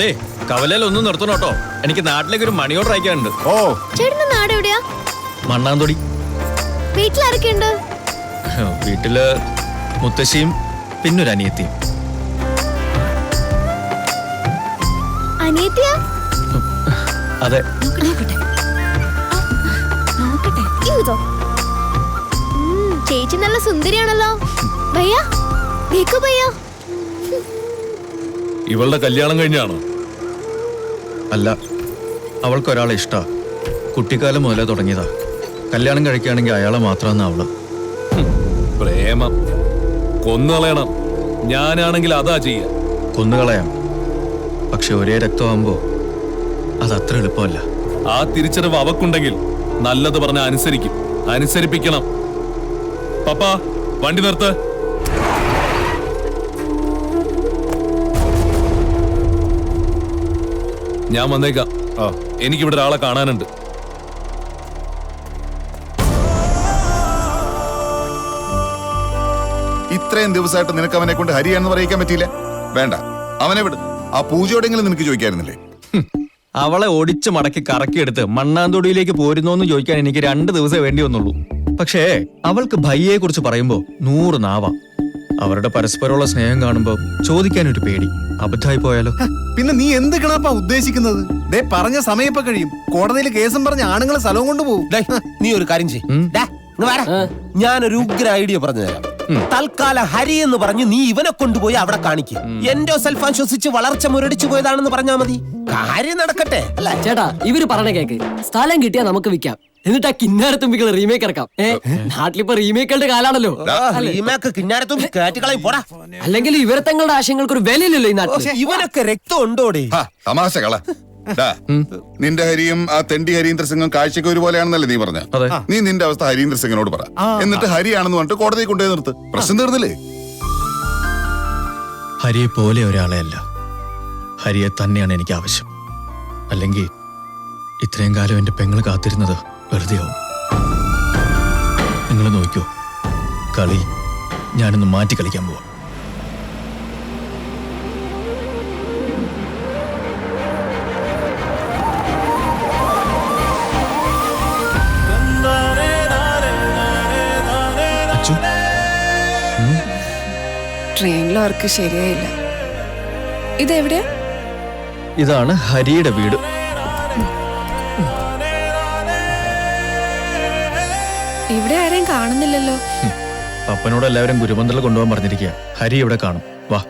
അതെ, കവലയിൽ ഒന്നും നിർത്തണം കേട്ടോ. എനിക്ക് നാട്ടിലേക്ക് ഒരു മണി ഓർഡർ അയക്കാനുണ്ട്. ഓ, ചേട്ടന്റെ നാട് എവിടെയാ? മണ്ണാന്തൊടി. വീട്ടിലാരൊക്കെ ഉണ്ട്? വീട്ടില് മുത്തശ്ശിയും പിന്നൊരു അനിയത്തിയും. അനിയത്തിയാ? അതെ. ചേച്ചി നല്ല സുന്ദരിയാണല്ലോ. ഭയ്യ, ദേഖോ ഭയ്യ. ഇവളുടെ കല്യാണം കഴിഞ്ഞാണോ? അല്ല, അവൾക്കൊരാളെ ഇഷ്ടാ. കുട്ടിക്കാലം മുതലേ തുടങ്ങിയതാ. കല്യാണം കഴിക്കുകയാണെങ്കിൽ അയാളെ മാത്രമെന്നാ അവള്. പ്രേമം കൊന്നുകളയണം. ഞാനാണെങ്കിൽ അതാ ചെയ്യ. കൊന്നുകളയാം, പക്ഷെ ഒരേ രക്തമാകുമ്പോ അതത്ര എളുപ്പമല്ല. ആ തിരിച്ചറിവ് അവക്കുണ്ടെങ്കിൽ നല്ലത് പറഞ്ഞ അനുസരിക്കും. അനുസരിപ്പിക്കണം. പപ്പ, വണ്ടി നിർത്ത്. ഞാൻ വന്നേക്കാം. എനിക്കിവിടെ ഒരാളെ കാണാനുണ്ട്. ഇത്രയും ദിവസമായിട്ട് നിനക്ക് അവനെ കൊണ്ട് ഹരിയാണെന്ന് പറയിക്കാൻ പറ്റിയില്ല. വേണ്ട, അവനെ വിട്. ആ പൂജയോടെങ്കിലും നിനക്ക് ചോദിക്കായിരുന്നില്ലേ? അവളെ ഒടിച്ച് മടക്കി കറക്കിയെടുത്ത് മണ്ണാന്തൊടിയിലേക്ക് പോരുന്നോന്ന് ചോദിക്കാൻ എനിക്ക് 2 ദിവസം വേണ്ടി വന്നുള്ളൂ. പക്ഷേ അവൾക്ക് ഭയ്യയെ കുറിച്ച് പറയുമ്പോ 100 നാവാ. അവരുടെ പരസ്പരമുള്ള സ്നേഹം കാണുമ്പോ ചോദിക്കാനൊരു പേടി. അബദ്ധമായി പോയാലോ? പിന്നെ നീ എന്ത് കിണപ്പാ ഉദ്ദേശിക്കുന്നത്? ദേ പറഞ്ഞ സമയം ഇപ്പൊ കഴിയും. കോടതിയിൽ കേസും പറഞ്ഞ ആണുങ്ങളെ സ്ഥലവും കൊണ്ടുപോകും. നീ ഒരു കാര്യം ചെയ്യും. ഞാനൊരു ഉഗ്ര ഐഡിയ പറഞ്ഞു തരാം. തൽക്കാലം ഹരി എന്ന് പറഞ്ഞ് നീ ഇവനെ കൊണ്ടുപോയി അവിടെ കാണിക്കും. എന്റെ സെൽഫ് ശ്വസിച്ച് വളർച്ച മുരടിച്ചു പോയതാണെന്ന് പറഞ്ഞാ മതി. കാര്യം നടക്കട്ടെ. അല്ല ചേട്ടാ, ഇവര് പറഞ്ഞ കേക്ക്. സ്ഥലം കിട്ടിയാ നമുക്ക് വിൽക്കാം. എന്നിട്ട് ആ കിന്നാരത്തുമ്പികൾ റീമേക്ക് ഇറക്കാം. നാട്ടിലിപ്പോ റീമേക്കുകളുടെ കാലാണല്ലോ. റീമേക്ക് കിന്നാരത്തുമ്പി കാറ്റുകളായി പോടാ. അല്ലെങ്കിൽ ഇവരെ തങ്ങളുടെ ആശയങ്ങൾക്ക് ഒരു വിലയില്ലല്ലോ ഈ നാട്ടിൽ. ഇവനൊക്കെ രക്തം ഉണ്ടോടെ? തമാശ കള. നിന്റെ ഹരിയും ആ തെണ്ടി ഹരീന്ദ്ര സിംഗും കാഴ്ചക്ക് ഒരുപോലെയാണെന്നല്ലേ നീ പറഞ്ഞ? നീ നിന്റെ അവസ്ഥ ഹരീന്ദ്ര സിംഗിനോട് പറ. എന്നിട്ട് ഹരിയാണെന്ന് പറഞ്ഞിട്ട് കോടതിയിൽ കൊണ്ടുപോയി നിർത്ത്. പ്രശ്നം തീർന്നില്ലേ? ഹരിയെ പോലെ ഒരാളെ അല്ല, ഹരിയെ തന്നെയാണ് എനിക്ക് ആവശ്യം. അല്ലെങ്കിൽ ഇത്രയും കാലം എന്റെ പെങ്ങൾ കാത്തിരുന്നത് വെറുതെയാവും. നിങ്ങൾ നോക്കൂ, കളി ഞാനൊന്ന് മാറ്റി കളിക്കാൻ പോവാം. ട്രെയിനിൽ അവർക്ക് ശരിയായില്ല. ഇതെവിടെയാ? ഇതാണ് ഹരിയുടെ വീട്. ഇവിടെ ആരെയും കാണുന്നില്ലല്ലോ. പപ്പനോട് എല്ലാവരും ഗുരുമന്ദിറിൽ കൊണ്ടുപോകാൻ പറഞ്ഞിരിക്കുക. ഹരി ഇവിടെ കാണും. വാ.